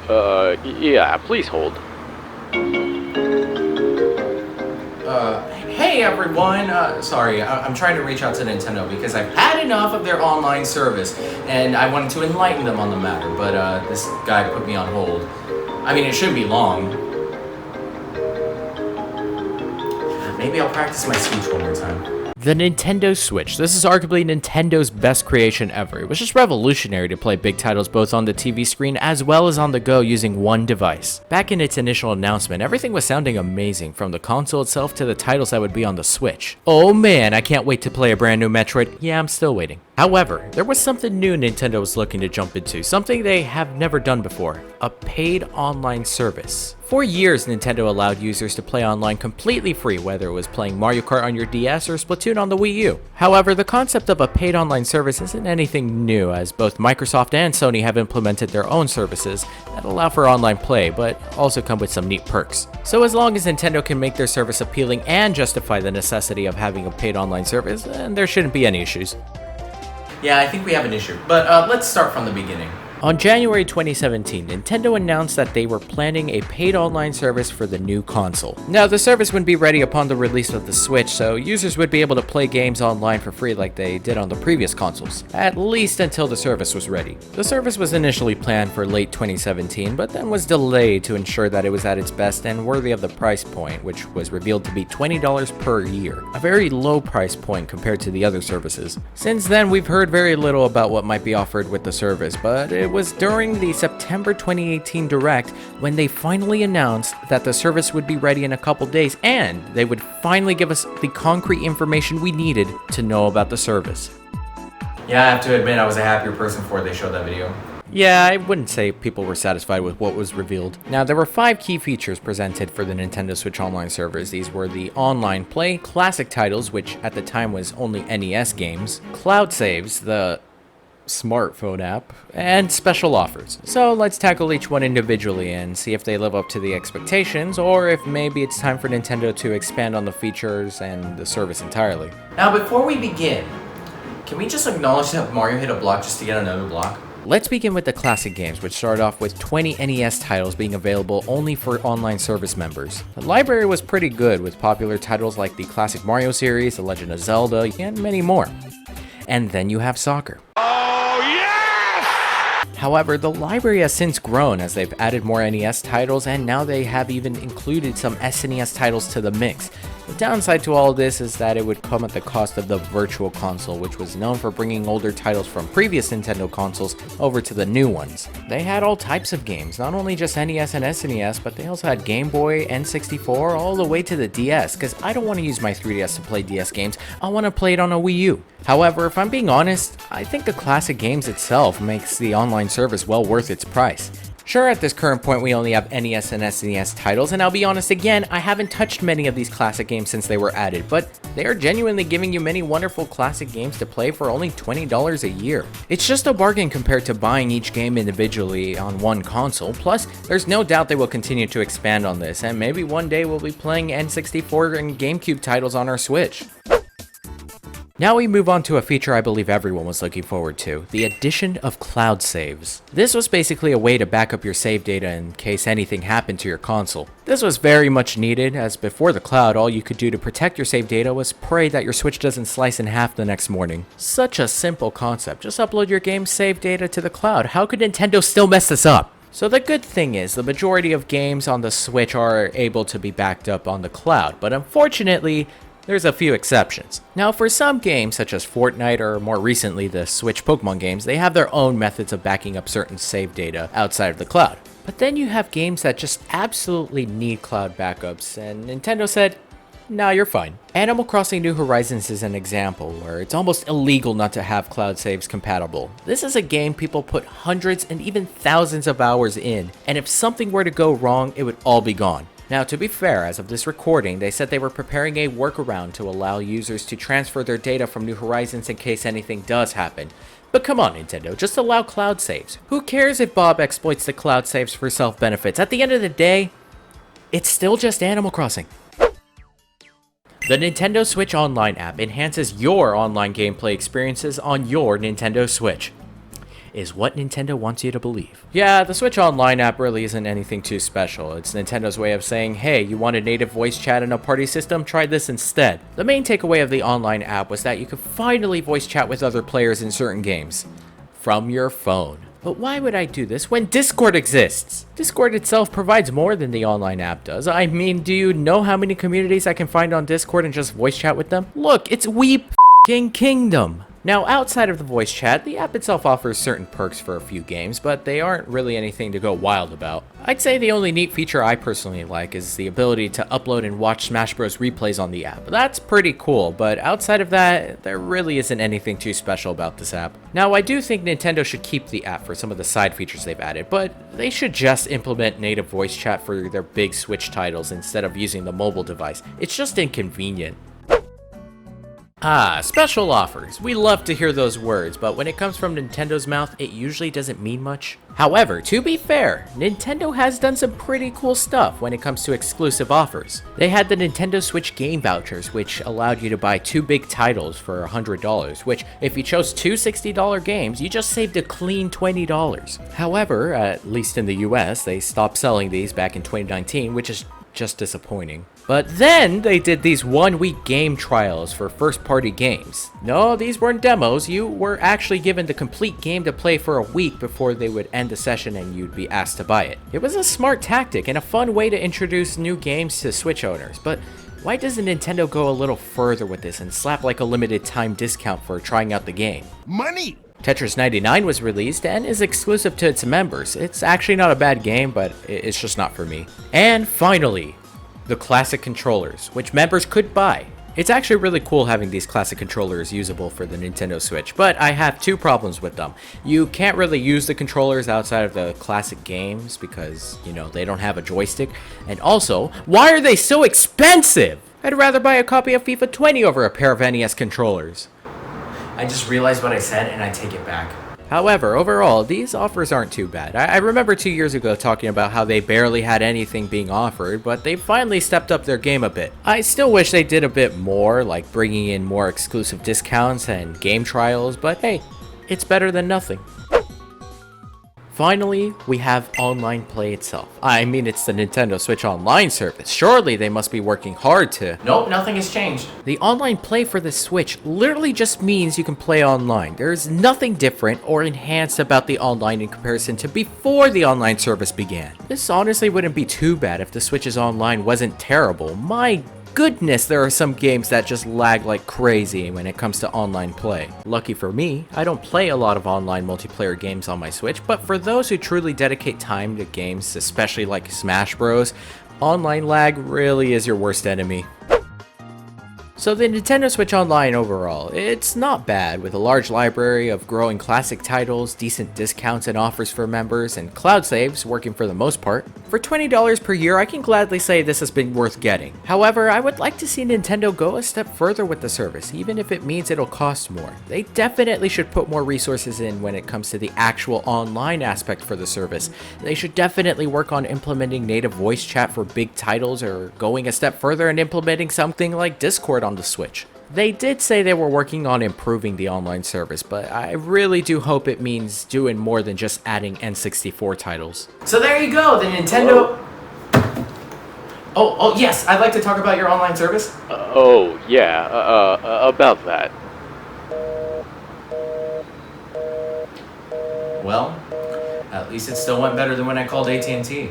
Yeah, please hold. Hey everyone! Sorry, I'm trying to reach out to Nintendo because I've had enough of their online service, and I wanted to enlighten them on the matter, but this guy put me on hold. I mean, it shouldn't be long. Maybe I'll practice my speech one more time. The Nintendo Switch. This is arguably Nintendo's best creation ever. It was just revolutionary to play big titles both on the TV screen as well as on the go using one device. Back in its initial announcement, everything was sounding amazing, from the console itself to the titles that would be on the Switch. Oh man, I can't wait to play a brand new Metroid. Yeah, I'm still waiting. However, there was something new Nintendo was looking to jump into, something they have never done before: a paid online service. For years, Nintendo allowed users to play online completely free, whether it was playing Mario Kart on your DS or Splatoon on the Wii U. However, the concept of a paid online service isn't anything new, as both Microsoft and Sony have implemented their own services that allow for online play, but also come with some neat perks. So as long as Nintendo can make their service appealing and justify the necessity of having a paid online service, then there shouldn't be any issues. Yeah, I think we have an issue, but let's start from the beginning. On January 2017, Nintendo announced that they were planning a paid online service for the new console. Now, the service would be ready upon the release of the Switch, so users would be able to play games online for free like they did on the previous consoles, at least until the service was ready. The service was initially planned for late 2017, but then was delayed to ensure that it was at its best and worthy of the price point, which was revealed to be $20 per year, a very low price point compared to the other services. Since then, we've heard very little about what might be offered with the service, but it was during the September 2018 Direct when they finally announced that the service would be ready in a couple days and they would finally give us the concrete information we needed to know about the service. Yeah, I have to admit I was a happier person before they showed that video. Yeah, I wouldn't say people were satisfied with what was revealed. Now, there were 5 key features presented for the Nintendo Switch Online servers. These were the online play, classic titles, which at the time was only NES games, cloud saves, the smartphone app, and special offers. So let's tackle each one individually and see if they live up to the expectations, or if maybe it's time for Nintendo to expand on the features and the service entirely. Now, before we begin, can we just acknowledge that Mario hit a block just to get another block? Let's begin with the classic games, which started off with 20 NES titles being available only for online service members. The library was pretty good, with popular titles like the classic Mario series, The Legend of Zelda, and many more. And then you have soccer. However, the library has since grown as they've added more NES titles, and now they have even included some SNES titles to the mix. The downside to all of this is that it would come at the cost of the Virtual Console, which was known for bringing older titles from previous Nintendo consoles over to the new ones. They had all types of games, not only just NES and SNES, but they also had Game Boy, N64, all the way to the DS, because I don't want to use my 3DS to play DS games, I want to play it on a Wii U. However, if I'm being honest, I think the classic games itself makes the online service well worth its price. Sure, at this current point we only have NES and SNES titles, and I'll be honest again, I haven't touched many of these classic games since they were added, but they are genuinely giving you many wonderful classic games to play for only $20 a year. It's just a bargain compared to buying each game individually on one console, plus there's no doubt they will continue to expand on this, and maybe one day we'll be playing N64 and GameCube titles on our Switch. Now we move on to a feature I believe everyone was looking forward to, the addition of cloud saves. This was basically a way to back up your save data in case anything happened to your console. This was very much needed, as before the cloud, all you could do to protect your save data was pray that your Switch doesn't slice in half the next morning. Such a simple concept, just upload your game's save data to the cloud. How could Nintendo still mess this up? So the good thing is, the majority of games on the Switch are able to be backed up on the cloud, but unfortunately, there's a few exceptions. Now, for some games, such as Fortnite or more recently the Switch Pokemon games, they have their own methods of backing up certain save data outside of the cloud. But then you have games that just absolutely need cloud backups, and Nintendo said, nah, you're fine. Animal Crossing New Horizons is an example where it's almost illegal not to have cloud saves compatible. This is a game people put hundreds and even thousands of hours in, and if something were to go wrong, it would all be gone. Now, to be fair, as of this recording, they said they were preparing a workaround to allow users to transfer their data from New Horizons in case anything does happen. But come on, Nintendo, just allow cloud saves. Who cares if Bob exploits the cloud saves for self-benefits? At the end of the day, it's still just Animal Crossing. The Nintendo Switch Online app enhances your online gameplay experiences on your Nintendo Switch. is what Nintendo wants you to believe. Yeah, the Switch Online app really isn't anything too special. It's Nintendo's way of saying, hey, you want a native voice chat in a party system? Try this instead. The main takeaway of the online app was that you could finally voice chat with other players in certain games from your phone. But why would I do this when Discord exists? Discord itself provides more than the online app does. I mean, do you know how many communities I can find on Discord and just voice chat with them? Look, it's Weep Kingdom. Now, outside of the voice chat, the app itself offers certain perks for a few games, but they aren't really anything to go wild about. I'd say the only neat feature I personally like is the ability to upload and watch Smash Bros. Replays on the app. That's pretty cool, but outside of that, there really isn't anything too special about this app. Now, I do think Nintendo should keep the app for some of the side features they've added, but they should just implement native voice chat for their big Switch titles instead of using the mobile device. It's just inconvenient. Special offers. We love to hear those words, but when it comes from Nintendo's mouth, it usually doesn't mean much. However, to be fair, Nintendo has done some pretty cool stuff when it comes to exclusive offers. They had the Nintendo Switch game vouchers, which allowed you to buy 2 big titles for $100, which if you chose 2 $60 games, you just saved a clean $20. However, at least in the US, they stopped selling these back in 2019, which is just disappointing. But then they did these 1-week game trials for first-party games. No, these weren't demos. You were actually given the complete game to play for a week before they would end the session and you'd be asked to buy it. It was a smart tactic and a fun way to introduce new games to Switch owners, but why doesn't Nintendo go a little further with this and slap like a limited time discount for trying out the game? Money! Tetris 99 was released and is exclusive to its members. It's actually not a bad game, but it's just not for me. And finally, the classic controllers, which members could buy. It's actually really cool having these classic controllers usable for the Nintendo Switch, but I have 2 problems with them. You can't really use the controllers outside of the classic games because, they don't have a joystick. And also, why are they so expensive? I'd rather buy a copy of FIFA 20 over a pair of NES controllers. I just realized what I said and I take it back. However, overall, these offers aren't too bad. I remember 2 years ago talking about how they barely had anything being offered, but they finally stepped up their game a bit. I still wish they did a bit more, like bringing in more exclusive discounts and game trials, but hey, it's better than nothing. Finally, we have online play itself. I mean, it's the Nintendo Switch Online service. Surely they must be working hard to... Nope, nothing has changed. The online play for the Switch literally just means you can play online. There's nothing different or enhanced about the online in comparison to before the online service began. This honestly wouldn't be too bad if the Switch's online wasn't terrible. My goodness, there are some games that just lag like crazy when it comes to online play. Lucky for me, I don't play a lot of online multiplayer games on my Switch, but for those who truly dedicate time to games, especially like Smash Bros, online lag really is your worst enemy. So the Nintendo Switch Online overall, it's not bad with a large library of growing classic titles, decent discounts and offers for members, and cloud saves working for the most part. For $20 per year, I can gladly say this has been worth getting. However, I would like to see Nintendo go a step further with the service, even if it means it'll cost more. They definitely should put more resources in when it comes to the actual online aspect for the service. They should definitely work on implementing native voice chat for big titles or going a step further and implementing something like Discord on the Switch. They did say they were working on improving the online service, but I really do hope it means doing more than just adding N64 titles. So there you go, the Nintendo... Oh, yes, I'd like to talk about your online service. About that. Well, at least it still went better than when I called AT&T.